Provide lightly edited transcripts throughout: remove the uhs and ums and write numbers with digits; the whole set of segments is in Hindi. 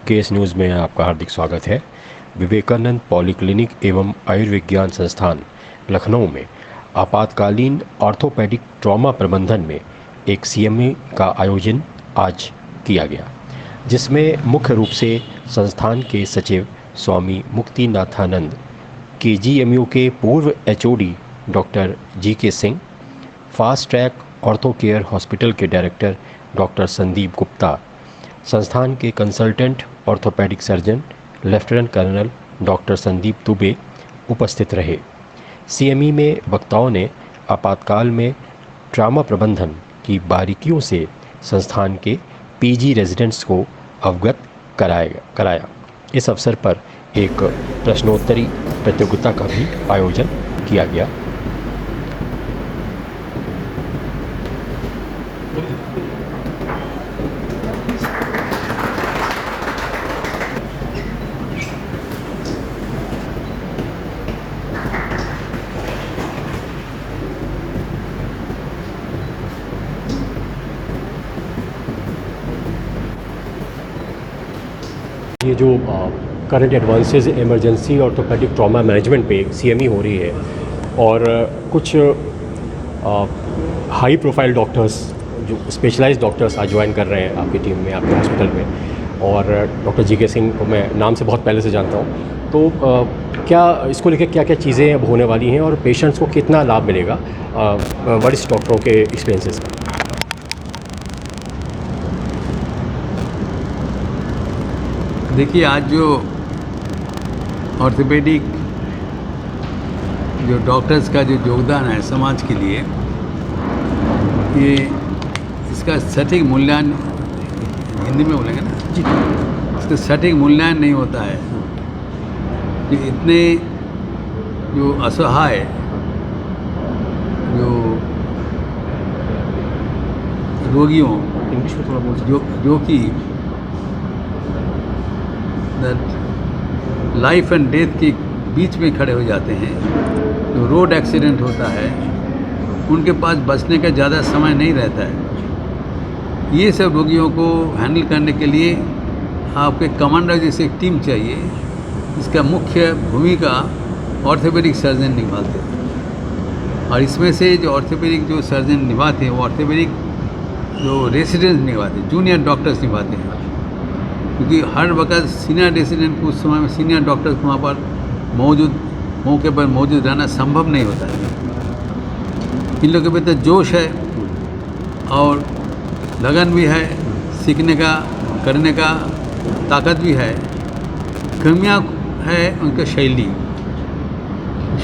केस न्यूज़ में आपका हार्दिक स्वागत है। विवेकानंद पॉलीक्लिनिक एवं आयुर्विज्ञान संस्थान लखनऊ में आपातकालीन ऑर्थोपेडिक ट्रॉमा प्रबंधन में एक सीएमई का आयोजन आज किया गया, जिसमें मुख्य रूप से संस्थान के सचिव स्वामी मुक्तिनाथानंद, केजीएमयू के पूर्व HOD doctor GK Singh, fast track ortho care hospital के डायरेक्टर डॉक्टर संदीप गुप्ता, संस्थान के consultant orthopaedic surgeon lieutenant colonel doctor Sandeep Dubey उपस्थित रहे। सीएमई में वक्ताओं ने आपातकाल में ट्रॉमा प्रबंधन की बारीकियों से संस्थान के पीजी रेजिडेंट्स को अवगत कराया। इस अवसर पर एक प्रश्नोत्तरी प्रतियोगिता का भी आयोजन किया गया। ये जो current advances emergency orthopaedic trauma management पे सीएमई हो रही है और कुछ हाई प्रोफाइल डॉक्टर्स जो स्पेशलाइज्ड डॉक्टर्स आज ज्वाइन कर रहे हैं आपकी टीम में, आपके हॉस्पिटल में, और डॉक्टर जीके सिंह को मैं नाम से बहुत पहले से जानता हूँ। तो क्या इसको लेकर क्या क्या चीज़ें अब होने वाली हैं और पेशेंट्स को कितना लाभ मिलेगा वरिष्ठ डॉक्टरों के एक्सपीरियंसेस का? देखिए, आज जो ऑर्थोपेडिक जो डॉक्टर्स का जो योगदान है समाज के लिए, ये इसका सटीक मूल्यांकन, हिंदी में बोलेंगे ना जी, इसका सटीक मूल्यांकन नहीं होता है कि इतने जो असहाय जो रोगियों इंग्लिश में थोड़ा बोल जो कि लाइफ एंड डेथ के बीच में खड़े हो जाते हैं, जो रोड एक्सीडेंट होता है, उनके पास बचने का ज़्यादा समय नहीं रहता है। ये सब रोगियों को हैंडल करने के लिए आपके कमांडर जैसे एक टीम चाहिए। इसका मुख्य भूमिका ऑर्थोपेडिक सर्जन निभाते हैं, और इसमें से जो ऑर्थोपेडिक जो सर्जन निभाते हैं वो ऑर्थोपेडिक जो रेसिडेंट्स निभाते हैं, जूनियर डॉक्टर्स निभाते हैं, क्योंकि हर वक्त सीनियर रेसिडेंट को उस समय में सीनियर डॉक्टर्स को वहाँ पर मौके पर मौजूद रहना संभव नहीं होता है। इन लोगों के भीतर जोश है और लगन भी है, सीखने का, करने का ताकत भी है। कमियाँ है उनका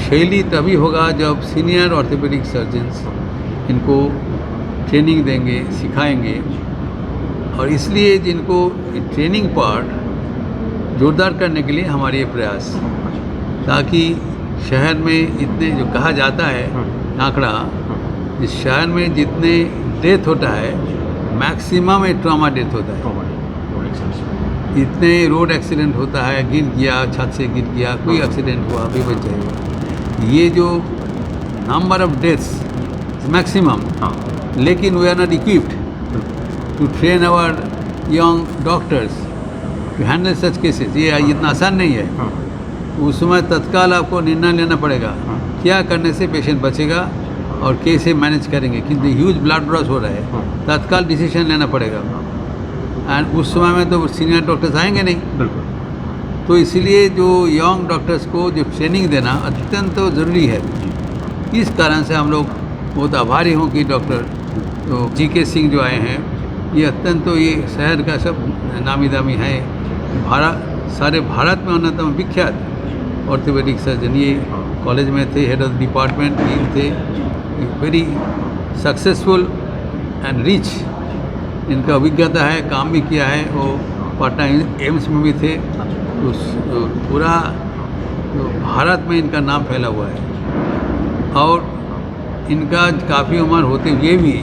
शैली तभी होगा जब सीनियर ऑर्थोपेडिक सर्जन्स इनको ट्रेनिंग देंगे, सिखाएंगे। और इसलिए जिनको ट्रेनिंग पार्ट जोरदार करने के लिए हमारे ये प्रयास, ताकि शहर में इतने जो कहा जाता है आंकड़ा, इस शहर में जितने डेथ होता है मैक्सिमम ट्रॉमा डेथ होता है। इतने रोड एक्सीडेंट होता है, गिर गया, छत से गिर गया, कोई एक्सीडेंट हुआ, भी बच जाएगा। ये जो नंबर ऑफ डेथ्स मैक्सिमम, लेकिन we are not equipped to train our young doctors to handle such cases। ये इतना आसान नहीं है। उस समय तत्काल आपको निर्णय लेना पड़ेगा, क्या करने से पेशेंट बचेगा और कैसे मैनेज करेंगे। किंतु ह्यूज ब्लड लॉस हो रहा है, तत्काल डिसीजन लेना पड़ेगा, एंड उस समय में तो सीनियर डॉक्टर्स आएंगे नहीं। तो इसीलिए जो यंग डॉक्टर्स को जो ट्रेनिंग देना अत्यंत ज़रूरी है। इस कारण से हम लोग बहुत आभारी हूँ कि डॉक्टर तो जीके सिंह जो आए हैं, ये अत्यंत तो ये शहर का सब नामी दामी है, सारे भारत में अन्यतम विख्यात ऑर्थोपेडिक सर्जन। ये कॉलेज में थे, हेड ऑफ डिपार्टमेंट डीन थे, वेरी सक्सेसफुल एंड रिच इनका अभिज्ञता है, काम भी किया है। वो पटना एम्स में भी थे। तो पूरा भारत में इनका नाम फैला हुआ है, और इनका काफ़ी उम्र होते हुए भी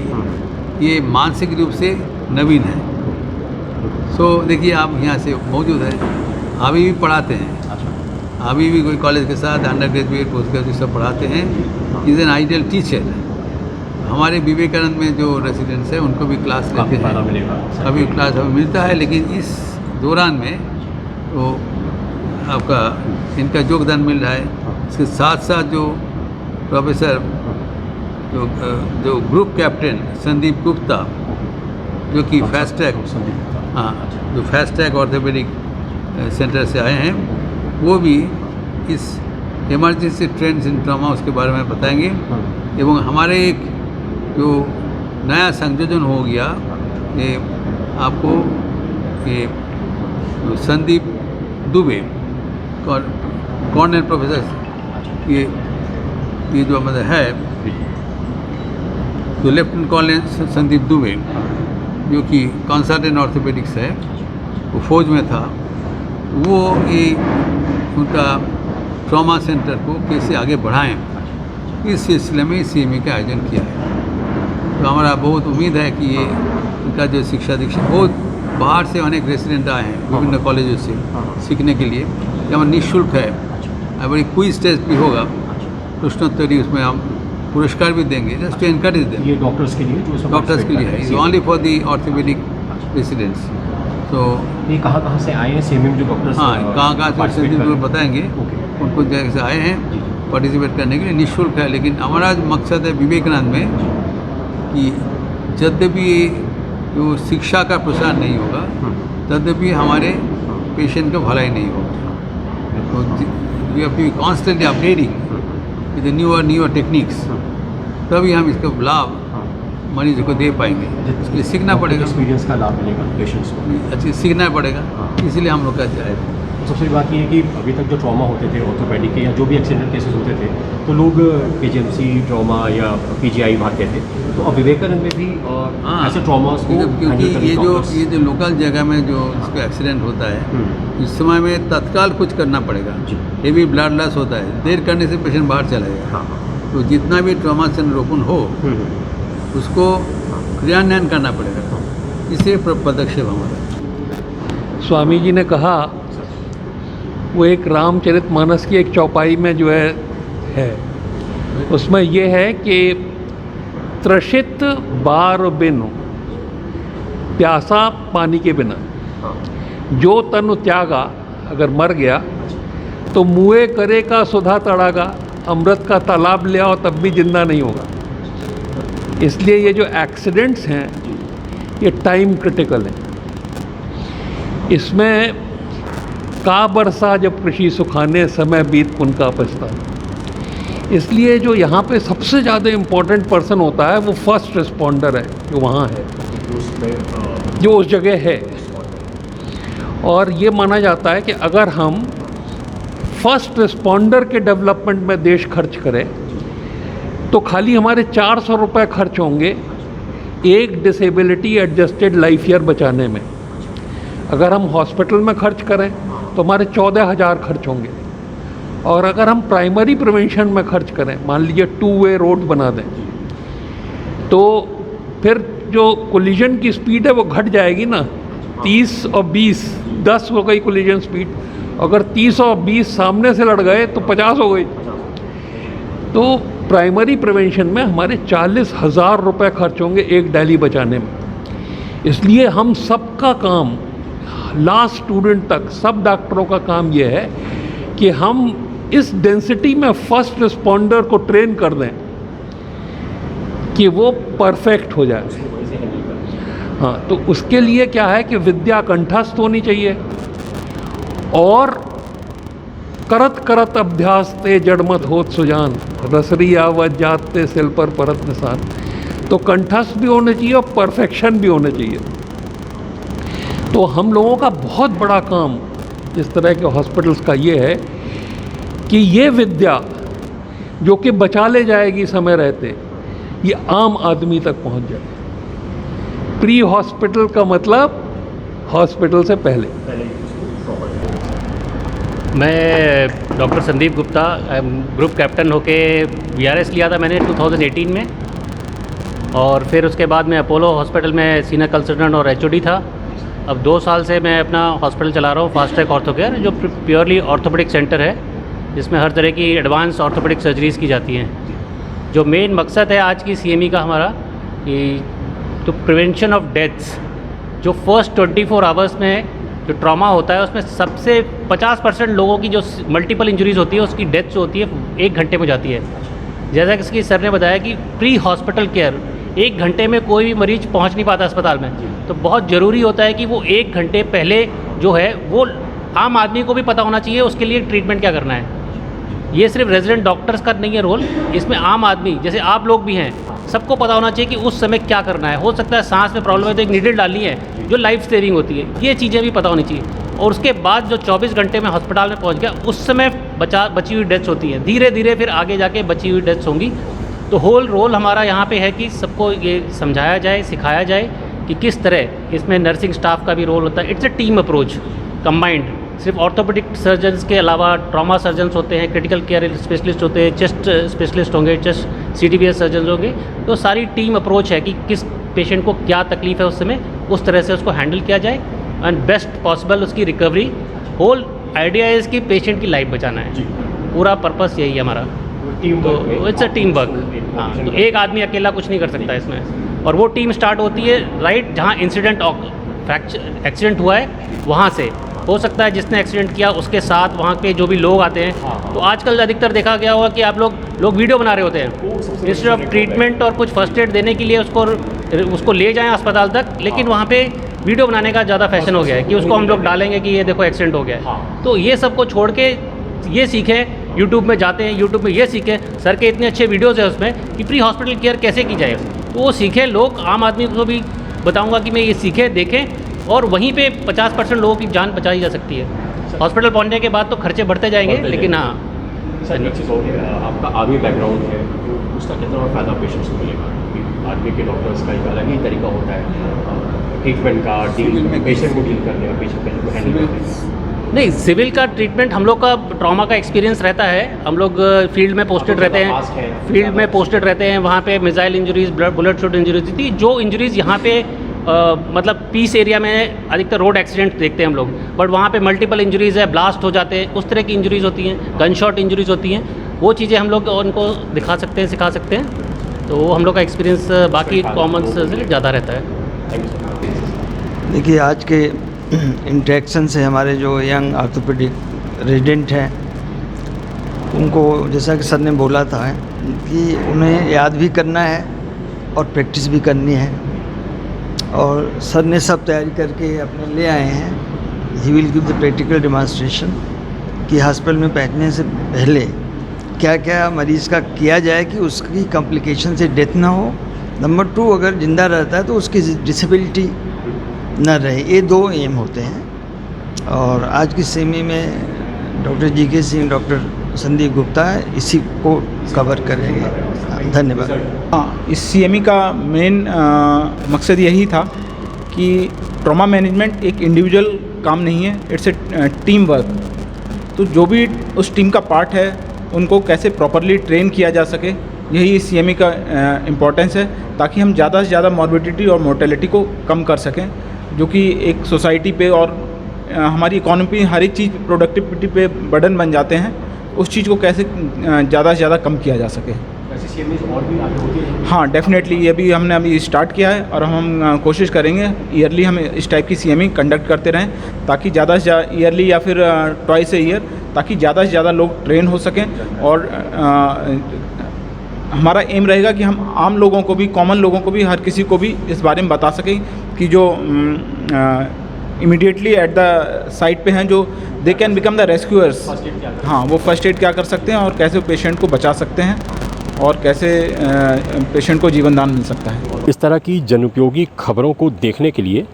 ये मानसिक रूप से नवीन है। सो देखिए, आप यहाँ से मौजूद हैं, अभी भी पढ़ाते हैं, अभी भी कोई कॉलेज के साथ अंडर ग्रेजुएट, पोस्ट ग्रेजुएट सब पढ़ाते हैं। Is an ideal teacher. हमारे विवेकानंद में जो रेसिडेंट्स हैं उनको भी क्लास लेते हैं, अभी क्लास हमें मिलता है, लेकिन इस दौरान में वो आपका इनका योगदान मिल रहा है। इसके साथ साथ जो प्रोफेसर जो ग्रुप कैप्टन संदीप गुप्ता जो कि फास्ट ट्रैक जो फास्ट ट्रैक ऑर्थोपेडिक सेंटर से आए हैं, वो भी इस इमरजेंसी ट्रेंड्स इन ट्रॉमा उसके बारे में बताएंगे। एवं हमारे एक जो नया संयोजन हो गया, ये आपको ये संदीप दुबे कॉर्नर प्रोफेसर ये जो मतलब है जो लेफ्टिनेंट कॉर्नर संदीप दुबे जो कि कंसल्टेंट ऑर्थोपेडिक्स है, वो फौज में था, वो ये उनका ट्रॉमा सेंटर को कैसे आगे बढ़ाएं इस सिलसिले में CME का आयोजन किया है। तो हमारा बहुत उम्मीद है कि ये इनका जो शिक्षा दीक्षा बहुत बाहर से अनेक रेसिडेंट आए हैं विभिन्न कॉलेजों से सीखने के लिए। ये हमारा निःशुल्क है। अब बड़ी क्विज टेस्ट भी होगा, प्रश्नोत्तरी, उसमें हम पुरस्कार भी देंगे जस्ट टू एनकरेज देम। ये डॉक्टर्स के लिए डॉक्टर्स के लिए है, only for the orthopaedic residents. तो ये कहाँ से आए हैं CME में जो डॉक्टर्स? हाँ, कहाँ से बताएंगे उनको जैसे आए हैं पार्टिसिपेट करने के लिए। निःशुल्क है, लेकिन हमारा मकसद है विवेकानंद में कि यद्यपि जो शिक्षा का प्रसार नहीं होगा तद्यपि हमारे पेशेंट का भलाई नहीं होगा। तो we have to be constantly updating with newer techniques, तभी हम इसका लाभ मरीज को दे पाएंगे। इसके लिए सीखना पड़ेगा, एक्सपीरियंस का लाभ मिलेगा पेशेंट्स को, अच्छी सीखना पड़ेगा। इसीलिए हम लोग कहते हैं। सबसे बड़ी बात ये है कि अभी तक जो ट्रॉमा होते थे ऑर्थोपेडिक के या जो भी एक्सीडेंट केसेस होते थे, तो लोग PGMC ट्रॉमा या PGI भागते थे। तो अब विवेकानंद में भी ऐसे ट्रॉमास को क्योंकि ये जो लोकल जगह में जो इसका एक्सीडेंट होता है, इस समय में तत्काल कुछ करना पड़ेगा। हेवी ब्लड लॉस होता है, देर करने से पेशेंट बाहर चला जाएगा। तो जितना भी ट्रॉमा सेंटर ओपन हो उसको क्रियान्वयन करना पड़ेगा। इसे पदक्षेप हमारा। स्वामी जी ने कहा, वो एक रामचरितमानस की एक चौपाई में जो है उसमें ये है कि त्रषित बार बिनु प्यासा पानी के बिना, जो तनु त्यागा, अगर मर गया तो मुए करे का सुधा तड़ागा, अमृत का तालाब ले आओ तब भी जिंदा नहीं होगा। इसलिए ये जो एक्सीडेंट्स हैं ये टाइम क्रिटिकल हैं। इसमें का बरसा जब कृषि सुखाने, समय बीत पुन का पछताना। इसलिए जो यहाँ पे सबसे ज़्यादा इम्पोर्टेंट पर्सन होता है वो फर्स्ट रिस्पॉन्डर है, जो वहाँ है, जो उस जगह है। और ये माना जाता है कि अगर हम फर्स्ट रिस्पॉन्डर के डेवलपमेंट में देश खर्च करें तो खाली हमारे 400 रुपये खर्च होंगे एक डिसेबिलिटी एडजस्टेड लाइफ ईयर बचाने में। अगर हम हॉस्पिटल में खर्च करें तो हमारे 14,000 खर्च होंगे। और अगर हम प्राइमरी प्रिवेंशन में खर्च करें, मान लीजिए 2-वे रोड बना दें, तो फिर जो कोलिजन की स्पीड है वो घट जाएगी ना, 30 और 20, 10 हो गई कोलिजन स्पीड। अगर 30 और 20 सामने से लड़ गए तो 50 हो गई। तो प्राइमरी प्रिवेंशन में हमारे 40,000 रुपये खर्च होंगे एक डेली बचाने में। इसलिए हम सबका काम, लास्ट स्टूडेंट तक सब डॉक्टरों का काम ये है कि हम इस डेंसिटी में फर्स्ट रिस्पॉन्डर को ट्रेन कर दें कि वो परफेक्ट हो जाए। हाँ, तो उसके लिए क्या है कि विद्या कंठस्थ होनी चाहिए और करत करत अभ्यास ते जड़मत होत सुजान, रसरी आवत जाते सिल पर परत निशान। तो कंठस्थ भी होने चाहिए और परफेक्शन भी होने चाहिए। तो हम लोगों का बहुत बड़ा काम इस तरह के हॉस्पिटल्स का ये है कि ये विद्या जो कि बचा ले जाएगी समय रहते, ये आम आदमी तक पहुंच जाए। प्री हॉस्पिटल का मतलब हॉस्पिटल से पहले। मैं doctor Sandeep Gupta, group captain होके VRS लिया था मैंने 2018 में, और फिर उसके बाद मैं अपोलो हॉस्पिटल में सीनियर कंसल्टेंट और HOD था। अब 2 साल से मैं अपना हॉस्पिटल चला रहा हूँ, फास्ट ट्रैक ऑर्थो केयर, जो प्योरली ऑर्थोपेडिक सेंटर है, जिसमें हर तरह की एडवांस ऑर्थोपेडिक सर्जरीज़ की जाती हैं। जो मेन मकसद है आज की CME का हमारा, कि तो प्रिवेंशन ऑफ डेथ्स, जो फर्स्ट 24 आवर्स में जो ट्रॉमा होता है उसमें सबसे 50% लोगों की जो मल्टीपल इंजरीज होती है उसकी डेथ जो होती है 1 घंटे में जाती है। जैसा कि इसकी सर ने बताया कि प्री हॉस्पिटल केयर 1 घंटे में कोई भी मरीज पहुंच नहीं पाता अस्पताल में, तो बहुत ज़रूरी होता है कि वो 1 घंटे पहले जो है वो आम आदमी को भी पता होना चाहिए उसके लिए ट्रीटमेंट क्या करना है। ये सिर्फ रेजिडेंट डॉक्टर्स का नहीं है रोल, इसमें आम आदमी जैसे आप लोग भी हैं, सबको पता होना चाहिए कि उस समय क्या करना है। हो सकता है सांस में प्रॉब्लम है तो एक नीडल डालनी है जो लाइफ सेविंग होती है, ये चीज़ें भी पता होनी चाहिए। और उसके बाद जो 24 घंटे में अस्पताल में पहुंच गया उस समय बची हुई डेथ्स होती है, धीरे धीरे फिर आगे जाके बची हुई डेथ्स होंगी। तो होल रोल हमारा यहाँ पे है कि सबको ये समझाया जाए, सिखाया जाए कि किस तरह इसमें नर्सिंग स्टाफ का भी रोल होता है। It's a team approach combined. सिर्फ ऑर्थोपेडिक सर्जन्स के अलावा ट्रॉमा सर्जन्स होते हैं, क्रिटिकल केयर स्पेशलिस्ट होते हैं, चेस्ट स्पेशलिस्ट होंगे, चेस्ट CTBS सर्जन होंगे। तो सारी टीम अप्रोच है कि किस पेशेंट को क्या तकलीफ़ है उस समय, उस तरह से उसको हैंडल किया जाए एंड बेस्ट पॉसिबल उसकी रिकवरी। होल आइडिया है इसकी पेशेंट की लाइफ बचाना है, पूरा पर्पस यही है हमारा। तो इट्स अ टीम वर्क। हाँ, तो एक आदमी अकेला कुछ नहीं कर सकता इसमें। और वो टीम स्टार्ट होती है राइट जहाँ एक्सीडेंट हुआ है वहाँ से। हो सकता है जिसने एक्सीडेंट किया उसके साथ वहाँ पे जो भी लोग आते हैं, तो आजकल अधिकतर देखा गया होगा कि आप लोग वीडियो बना रहे होते हैं इंस्टेड ऑफ ट्रीटमेंट और कुछ फर्स्ट एड देने के लिए उसको ले जाएं अस्पताल तक, लेकिन वहाँ पे वीडियो बनाने का ज़्यादा फैशन हो गया है कि उसको हम लोग डालेंगे कि ये देखो एक्सीडेंट हो गया है। तो ये सबको छोड़ के ये सीखें, यूट्यूब में जाते हैं, यूट्यूब में ये सीखें, सर के इतने अच्छे वीडियोज़ हैं उसमें कि प्री हॉस्पिटल केयर कैसे की जाए, तो वो सीखें लोग। आम आदमी को भी बताऊँगा कि मैं ये सीखें, देखें, और वहीं पे 50% लोगों की जान बचाई जा सकती है। हॉस्पिटल पहुंचने के बाद तो खर्चे बढ़ते जाएंगे, लेकिन हाँ सर एक चीज़ और है, आपका आर्मी बैकग्राउंड है तो उसका कितना फ़ायदा पेशेंट्स को मिलेगा? क्योंकि आर्मी के डॉक्टर्स का एक अलग ही तरीका होता है ट्रीटमेंट का, डील पेशेंट को डील करने का, पेशेंट को हैंडल करने का। नहीं, सिविल का ट्रीटमेंट हम लोग का ट्रॉमा का एक्सपीरियंस रहता है। हम लोग फील्ड में पोस्टेड रहते हैं, वहाँ पे missile injuries, bullet shot injuries थी। जो इंजरीज यहाँ पे मतलब पीस एरिया में अधिकतर रोड एक्सीडेंट देखते हैं हम लोग, बट वहाँ पे मल्टीपल इंजरीज़ है, ब्लास्ट हो जाते हैं, उस तरह की इंजरीज़ होती हैं, गन शॉट इंजरीज़ होती हैं। वो चीज़ें हम लोग उनको दिखा सकते हैं, सिखा सकते हैं। तो वो हम लोग का एक्सपीरियंस बाकी कॉमन से ज़्यादा रहता है। देखिए, आज के इंटरेक्शन से हमारे जो यंग ऑर्थोपेडिक रेजिडेंट हैं उनको, जैसा कि सर ने बोला था कि उन्हें याद भी करना है और प्रैक्टिस भी करनी है, और सर ने सब तैयारी करके अपने ले आए हैं। He will give the practical demonstration कि हॉस्पिटल में पहुंचने से पहले क्या क्या मरीज़ का किया जाए कि उसकी कॉम्प्लिकेशन से डेथ ना हो। नंबर 2, अगर ज़िंदा रहता है तो उसकी डिसेबिलिटी न रहे। ये 2 एम होते हैं। और आज की सेमी में doctor GK Singh, doctor Sandeep Gupta इसी को कवर करेंगे। धन्यवाद। हाँ, इस CME का मेन मकसद यही था कि ट्रॉमा मैनेजमेंट एक इंडिविजुअल काम नहीं है, इट्स ए टीम वर्क। तो जो भी उस टीम का पार्ट है उनको कैसे प्रॉपरली ट्रेन किया जा सके, यही इस CME का इम्पोर्टेंस है, ताकि हम ज़्यादा से ज़्यादा मॉर्बिडिटी और मोर्टेलिटी को कम कर सकें, जो कि एक सोसाइटी पे और हमारी इकोनॉमी, हर एक चीज़ प्रोडक्टिविटी पे बर्डन बन जाते हैं। उस चीज़ को कैसे ज़्यादा से ज़्यादा कम किया जा सके। ऐसी CMEs और भी आगे होती है? हाँ, डेफिनेटली। ये भी हमने अभी स्टार्ट किया है और हम कोशिश करेंगे ईयरली हम इस टाइप की CME कंडक्ट करते रहें, ताकि ज़्यादा से ज़्यादा ईयरली या फिर ट्वाइस ए ईयर, ताकि ज़्यादा से ज़्यादा लोग ट्रेन हो सकें। और हमारा एम रहेगा कि हम आम लोगों को भी, कॉमन लोगों को भी, हर किसी को भी इस बारे में बता सकें कि जो इमीडिएटली एट द साइट पे हैं, जो they can become the rescuers. हाँ, वो फर्स्ट एड क्या कर सकते हैं और कैसे पेशेंट को बचा सकते हैं और कैसे पेशेंट को जीवन दान मिल सकता है। इस तरह की जनउपयोगी खबरों को देखने के लिए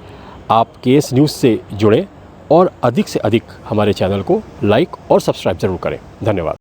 आप KS न्यूज़ से जुड़ें और अधिक से अधिक हमारे चैनल को लाइक और सब्सक्राइब ज़रूर करें। धन्यवाद।